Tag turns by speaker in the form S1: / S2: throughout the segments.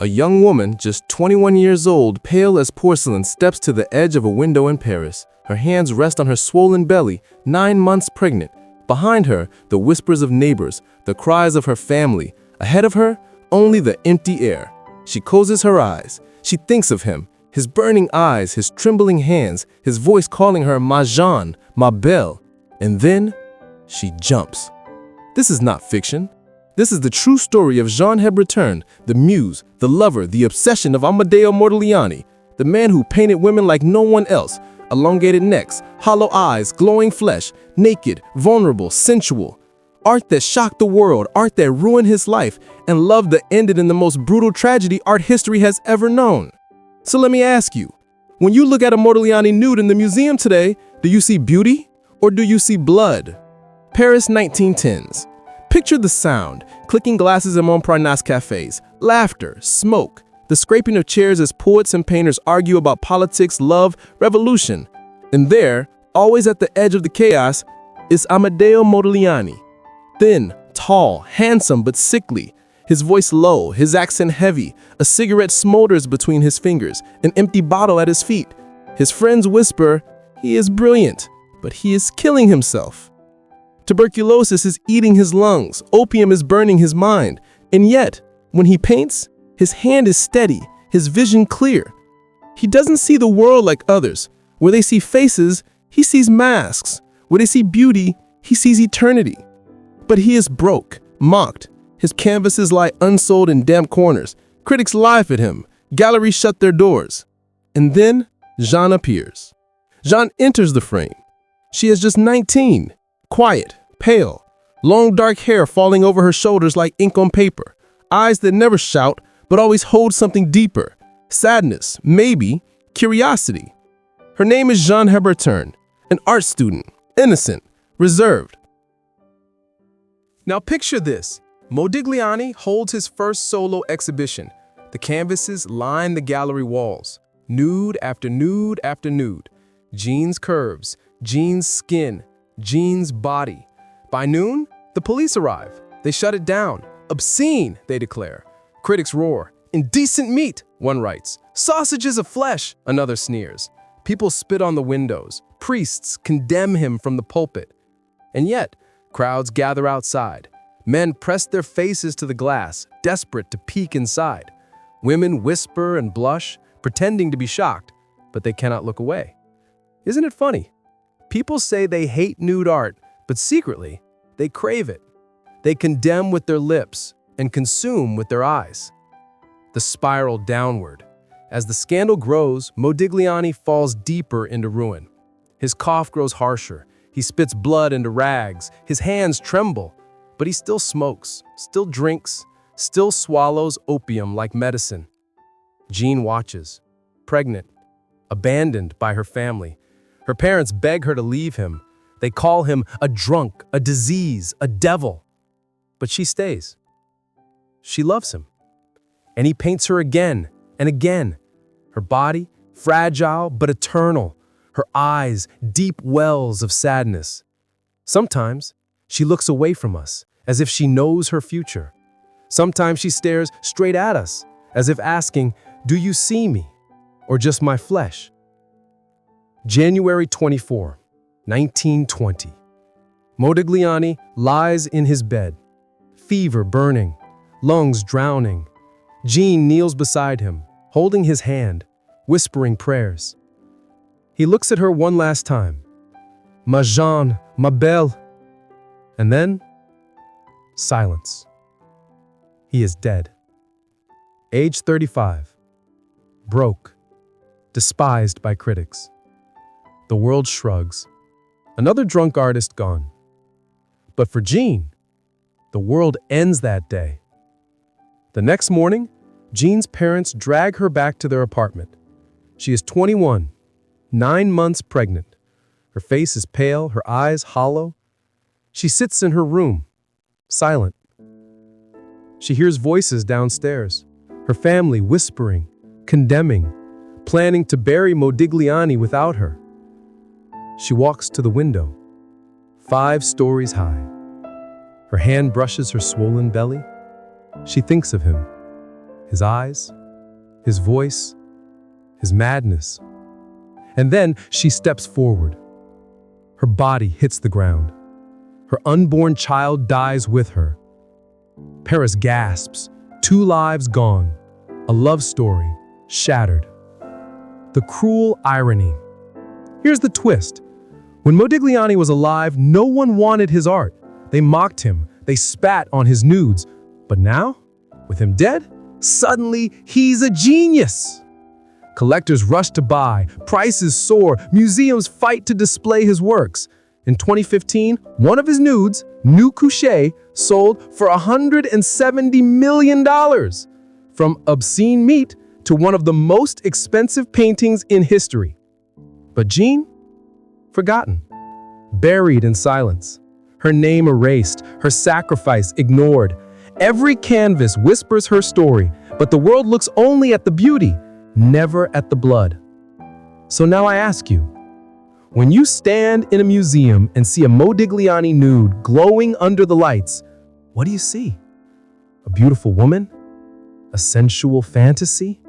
S1: A young woman, just 21 years old, pale as porcelain, steps to the edge of a window in Paris. Her hands rest on her swollen belly, 9 months pregnant. Behind her, the whispers of neighbors, the cries of her family. Ahead of her, only the empty air. She closes her eyes. She thinks of him, his burning eyes, his trembling hands, his voice calling her ma Jeanne, ma belle. And then, she jumps. This is not fiction. This is the true story of Jean Hebreturn, the muse, the lover, the obsession of Amedeo Modigliani, the man who painted women like no one else, elongated necks, hollow eyes, glowing flesh, naked, vulnerable, sensual. Art that shocked the world, art that ruined his life, and love that ended in the most brutal tragedy art history has ever known. So let me ask you, when you look at a Modigliani nude in the museum today, do you see beauty or do you see blood? Paris 1910s. Picture the sound, clicking glasses in Montparnasse cafes, laughter, smoke, the scraping of chairs as poets and painters argue about politics, love, revolution. And there, always at the edge of the chaos, is Amedeo Modigliani. Thin, tall, handsome but sickly, his voice low, his accent heavy, a cigarette smolders between his fingers, an empty bottle at his feet. His friends whisper, he is brilliant, but he is killing himself. Tuberculosis is eating his lungs, opium is burning his mind, and yet, when he paints, his hand is steady, his vision clear. He doesn't see the world like others. Where they see faces, he sees masks. Where they see beauty, he sees eternity. But he is broke, mocked. His canvases lie unsold in damp corners. Critics laugh at him. Galleries shut their doors. And then, Jeanne appears. Jeanne enters the frame. She is just 19, quiet, pale, long dark hair falling over her shoulders like ink on paper, eyes that never shout but always hold something deeper, sadness, maybe curiosity. Her name is Jean Hebreturn, an art student, innocent, reserved. Now picture this. Modigliani holds his first solo exhibition. The canvases line the gallery walls, nude after nude after nude. Jean's curves, Jean's skin, Jean's body. By noon, the police arrive. They shut it down. Obscene, they declare. Critics roar. Indecent meat, one writes. Sausages of flesh, another sneers. People spit on the windows. Priests condemn him from the pulpit. And yet, crowds gather outside. Men press their faces to the glass, desperate to peek inside. Women whisper and blush, pretending to be shocked, but they cannot look away. Isn't it funny? People say they hate nude art, but secretly, they crave it. They condemn with their lips and consume with their eyes. The spiral downward. As the scandal grows, Modigliani falls deeper into ruin. His cough grows harsher. He spits blood into rags. His hands tremble. But he still smokes, still drinks, still swallows opium like medicine. Jean watches, pregnant, abandoned by her family. Her parents beg her to leave him. They call him a drunk, a disease, a devil. But she stays. She loves him. And he paints her again and again. Her body, fragile but eternal. Her eyes, deep wells of sadness. Sometimes she looks away from us, as if she knows her future. Sometimes she stares straight at us, as if asking, do you see me, or just my flesh? January 24, 1920. Modigliani lies in his bed, fever burning, lungs drowning. Jean kneels beside him, holding his hand, whispering prayers. He looks at her one last time. Ma Jeanne, ma belle. And then, silence. He is dead. Age 35. Broke. Despised by critics. The world shrugs. Another drunk artist gone. But for Jean, the world ends that day. The next morning, Jean's parents drag her back to their apartment. She is 21, 9 months pregnant. Her face is pale, her eyes hollow. She sits in her room, silent. She hears voices downstairs, her family whispering, condemning, planning to bury Modigliani without her. She walks to the window, 5 stories high. Her hand brushes her swollen belly. She thinks of him, his eyes, his voice, his madness. And then she steps forward. Her body hits the ground. Her unborn child dies with her. Paris gasps, 2 lives gone, a love story shattered. The cruel irony. Here's the twist. When Modigliani was alive, no one wanted his art. They mocked him, they spat on his nudes. But now, with him dead, suddenly he's a genius. Collectors rush to buy, prices soar, museums fight to display his works. In 2015, one of his nudes, Nu Couché, sold for $170 million. From obscene meat to one of the most expensive paintings in history. But Jean? Forgotten. Buried in silence. Her name erased, her sacrifice ignored. Every canvas whispers her story, but the world looks only at the beauty, never at the blood. So now I ask you, when you stand in a museum and see a Modigliani nude glowing under the lights, what do you see? A beautiful woman? A sensual fantasy?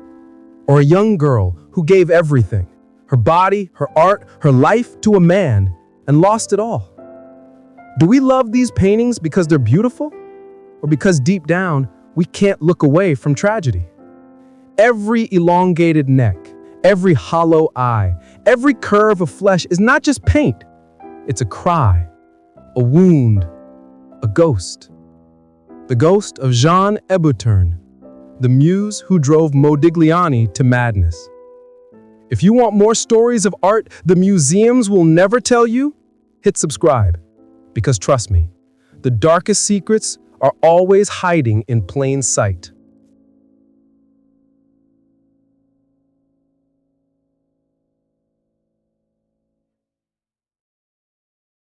S1: Or a young girl who gave everything, her body, her art, her life to a man, and lost it all? Do we love these paintings because they're beautiful? Or because deep down, we can't look away from tragedy? Every elongated neck, every hollow eye, every curve of flesh is not just paint. It's a cry, a wound, a ghost. The ghost of Jean Hébuterne, the muse who drove Modigliani to madness. If you want more stories of art the museums will never tell you, hit subscribe. Because trust me, the darkest secrets are always hiding in plain sight.